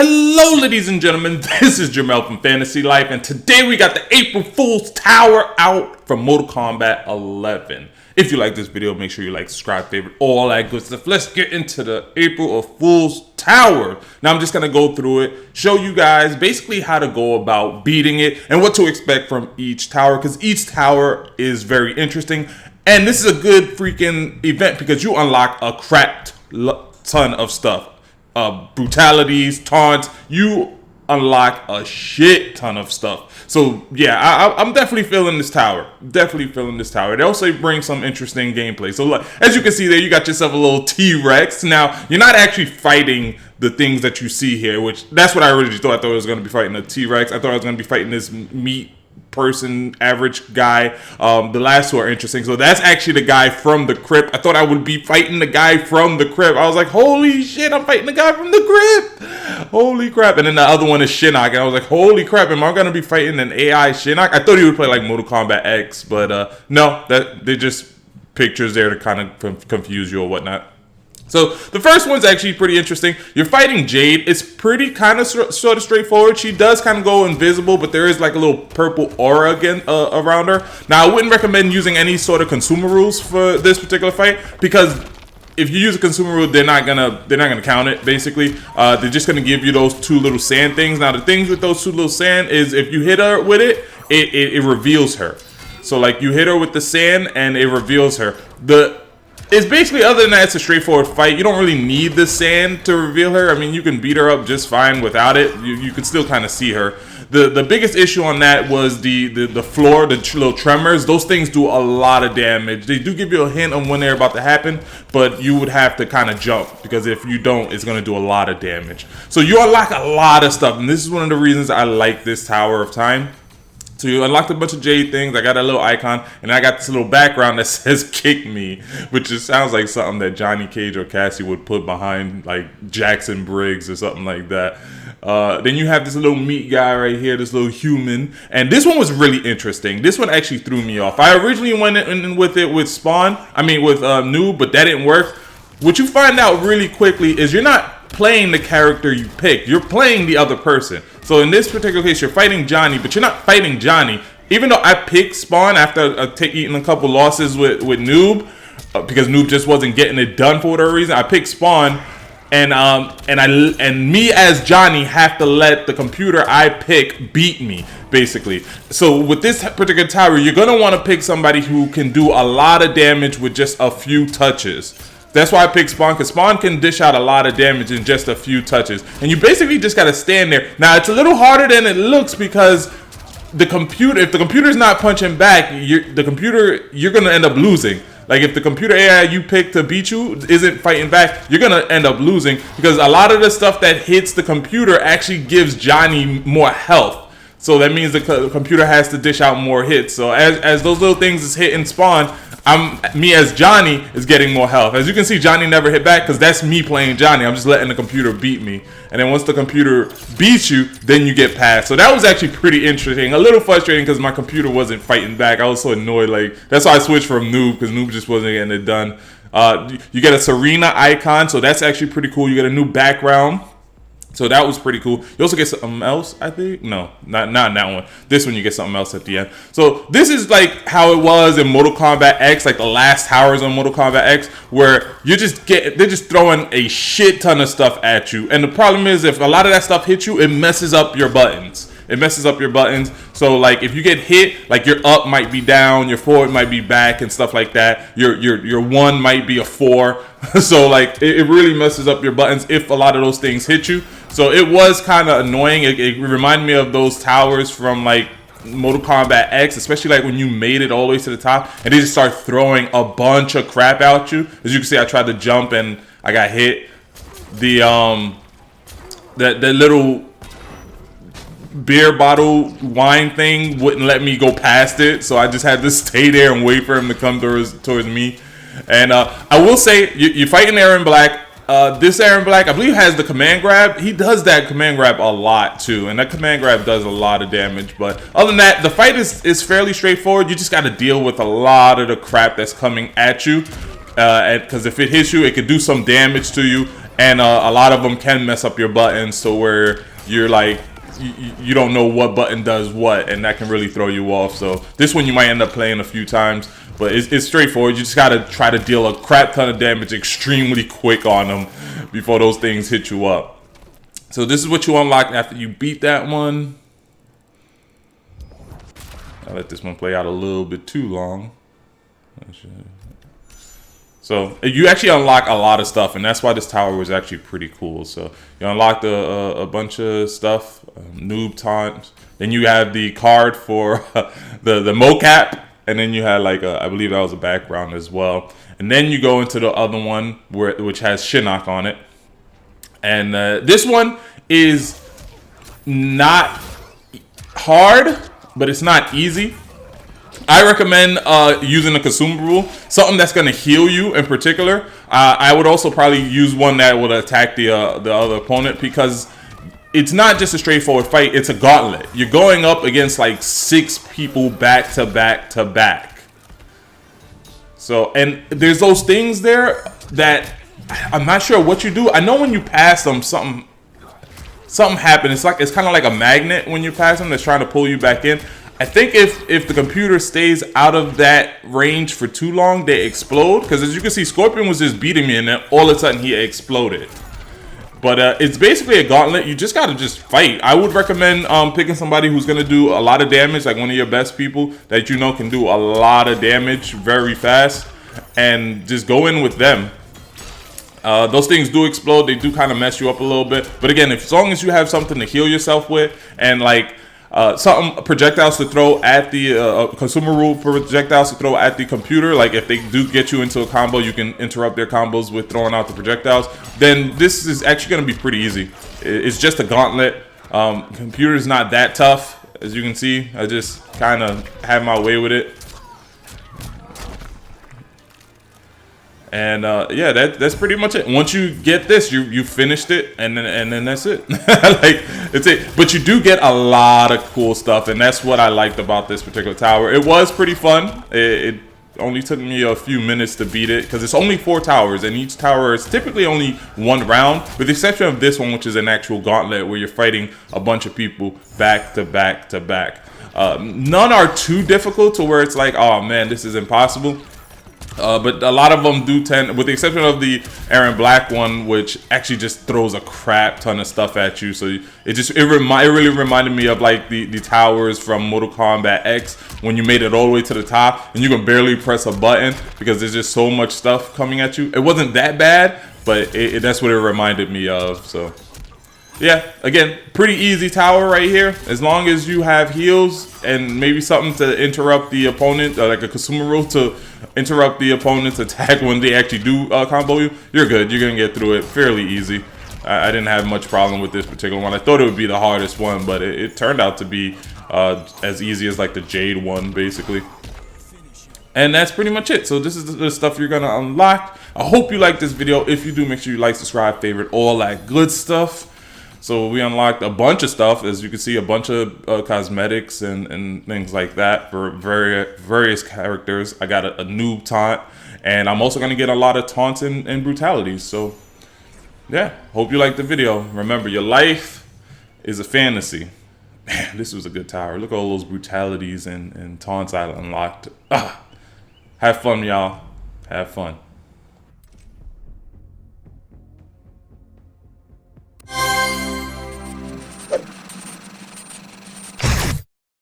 Hello ladies and gentlemen, this is Jamel from Fantasy Life, and today we got the April Fool's Tower out from Mortal Kombat 11. If you like this video, make sure you like, subscribe, favorite, all that good stuff. Let's get into the April Fool's Tower. Now I'm just going to go through it, show you guys basically how to go about beating it and what to expect from each tower, because each tower is very interesting. And this is a good freaking event because you unlock a crap ton of stuff. Brutalities, taunts, you unlock a shit ton of stuff. So yeah, I'm definitely feeling this tower. They also bring some interesting gameplay. So look, as you can see there, you got yourself a little T-Rex. Now, you're not actually fighting the things that you see here, which that's what I originally thought. I thought I was going to be fighting a T-Rex. I thought I was going to be fighting this meat person, average guy. The last two are interesting. So that's actually the guy from the crypt. I thought I would be fighting the guy from the crypt. I was like, holy shit, I'm fighting the guy from the crypt. Holy crap. And then the other one is Shinnok. And I was like, holy crap, am I going to be fighting an AI Shinnok? I thought he would play like Mortal Kombat X, but no, they're just pictures there to kind of confuse you or whatnot. So the first one's actually pretty interesting. You're fighting Jade. It's pretty kind of sort of straightforward. She does kind of go invisible, but there is like a little purple aura again around her. Now, I wouldn't recommend using any sort of consumer rules for this particular fight, because if you use a consumer rule, they're not gonna count it. Basically, they're just gonna give you those two little sand things. Now, the things with those two little sand is if you hit her with it, it reveals her. So like you hit her with the sand and it reveals her. It's basically, other than that, it's a straightforward fight. You don't really need the sand to reveal her. I mean, you can beat her up just fine without it. You can still kind of see her. The biggest issue on that was the floor, the little tremors. Those things do a lot of damage. They do give you a hint on when they're about to happen, but you would have to kind of jump, because if you don't, it's going to do a lot of damage. So you unlock a lot of stuff, and this is one of the reasons I like this Tower of Time. So you unlocked a bunch of Jade things. I got a little icon, and I got this little background that says "Kick Me," which just sounds like something that Johnny Cage or Cassie would put behind like Jackson Briggs or something like that. Then you have this little meat guy right here, this little human, and this one was really interesting. This one actually threw me off. I originally went in with it with Noob, but that didn't work. What you find out really quickly is you're not playing the character you pick. You're playing the other person. So in this particular case, you're fighting Johnny, but you're not fighting Johnny. Even though I picked Spawn after eating a couple losses with Noob, because Noob just wasn't getting it done for whatever reason, I picked Spawn, and me as Johnny have to let the computer I pick beat me, basically. So with this particular tower, you're gonna want to pick somebody who can do a lot of damage with just a few touches. That's why I picked Spawn, because Spawn can dish out a lot of damage in just a few touches. And you basically just got to stand there. Now, it's a little harder than it looks, because if the computer's not punching back, you're going to end up losing. Like, if the computer AI you pick to beat you isn't fighting back, you're going to end up losing, because a lot of the stuff that hits the computer actually gives Johnny more health. So that means the computer has to dish out more hits. So as those little things is hitting Spawn, me as Johnny is getting more health. As you can see, Johnny never hit back, because that's me playing Johnny. I'm just letting the computer beat me. And then once the computer beats you, then you get past. So that was actually pretty interesting. A little frustrating because my computer wasn't fighting back. I was so annoyed. Like, that's why I switched from Noob, because Noob just wasn't getting it done. You get a Serena icon, so that's actually pretty cool. You get a new background. So that was pretty cool. You also get something else, I think. No, not in that one. This one you get something else at the end. So this is like how it was in Mortal Kombat X, like the last towers on Mortal Kombat X, where they're just throwing a shit ton of stuff at you. And the problem is, if a lot of that stuff hits you, it messes up your buttons. So like if you get hit, like your up might be down, your forward might be back and stuff like that. Your 1 might be a 4. So like it really messes up your buttons if a lot of those things hit you. So it was kind of annoying. It reminded me of those towers from like Mortal Kombat X, especially like when you made it all the way to the top and they just start throwing a bunch of crap at you. As you can see, I tried to jump and I got hit. The little beer bottle wine thing wouldn't let me go past it, so I just had to stay there and wait for him to come towards me. And I will say, you're fighting Aaron Black. This Aaron Black, I believe, has the command grab. He does that command grab a lot too, and that command grab does a lot of damage. But other than that, the fight is fairly straightforward. You just got to deal with a lot of the crap that's coming at you. Because if it hits you, it could do some damage to you. And a lot of them can mess up your buttons, so where you're like, you don't know what button does what, and that can really throw you off. So this one you might end up playing a few times, but it's straightforward. You just gotta try to deal a crap ton of damage extremely quick on them before those things hit you up. So this is what you unlock after you beat that one. I'll let this one play out a little bit too long. So you actually unlock a lot of stuff, and that's why this tower was actually pretty cool. So you unlocked a bunch of stuff, noob taunts. Then you have the card for the mocap, and then you had like I believe that was a background as well. And then you go into the other one which has Shinnok on it, and this one is not hard, but it's not easy. I recommend using a consumable, something that's going to heal you in particular. I would also probably use one that would attack the other opponent, because it's not just a straightforward fight, it's a gauntlet. You're going up against like 6 people back to back to back. So, and there's those things there that I'm not sure what you do. I know when you pass them, something happens. It's kind of like a magnet when you pass them that's trying to pull you back in. I think if the computer stays out of that range for too long, they explode. Because as you can see, Scorpion was just beating me, and then all of a sudden he exploded. But it's basically a gauntlet. You just gotta just fight. I would recommend picking somebody who's gonna do a lot of damage, like one of your best people that you know can do a lot of damage very fast, and just go in with them. Those things do explode. They do kind of mess you up a little bit. But again, as long as you have something to heal yourself with, and like something projectiles to throw at the consumer rule projectiles to throw at the computer, like if they do get you into a combo, you can interrupt their combos with throwing out the projectiles. Then this is actually going to be pretty easy. It's just a gauntlet. Computer is not that tough, as you can see. I just kind of had my way with it. And yeah, that's pretty much it. Once you get this, you finished it, and then that's it. Like, it's it. But you do get a lot of cool stuff, and that's what I liked about this particular tower. It was pretty fun. It only took me a few minutes to beat it, because it's only 4 towers, and each tower is typically only 1 round, with the exception of this one, which is an actual gauntlet where you're fighting a bunch of people back to back to back. None are too difficult to where it's like, oh man, this is impossible. But a lot of them do tend, with the exception of the Aaron Black one, which actually just throws a crap ton of stuff at you. So it really reminded me of like the towers from Mortal Kombat X, when you made it all the way to the top and you can barely press a button because there's just so much stuff coming at you. It wasn't that bad, but that's what it reminded me of. So yeah, again, pretty easy tower right here. As long as you have heals and maybe something to interrupt the opponent, like a consumer rule to interrupt the opponent's attack when they actually do combo you, you're good. You're gonna get through it fairly easy. I didn't have much problem with this particular one. I thought it would be the hardest one, but it turned out to be as easy as like the Jade one, basically. And that's pretty much it. So this is the stuff you're gonna unlock. I hope you like this video. If you do, make sure you like, subscribe, favorite, all that good stuff. So we unlocked a bunch of stuff, as you can see, a bunch of cosmetics and things like that for various characters. I got a noob taunt, and I'm also going to get a lot of taunts and brutalities. So yeah, hope you liked the video. Remember, your life is a fantasy. Man, this was a good tower. Look at all those brutalities and taunts I unlocked. Have fun, y'all. Have fun.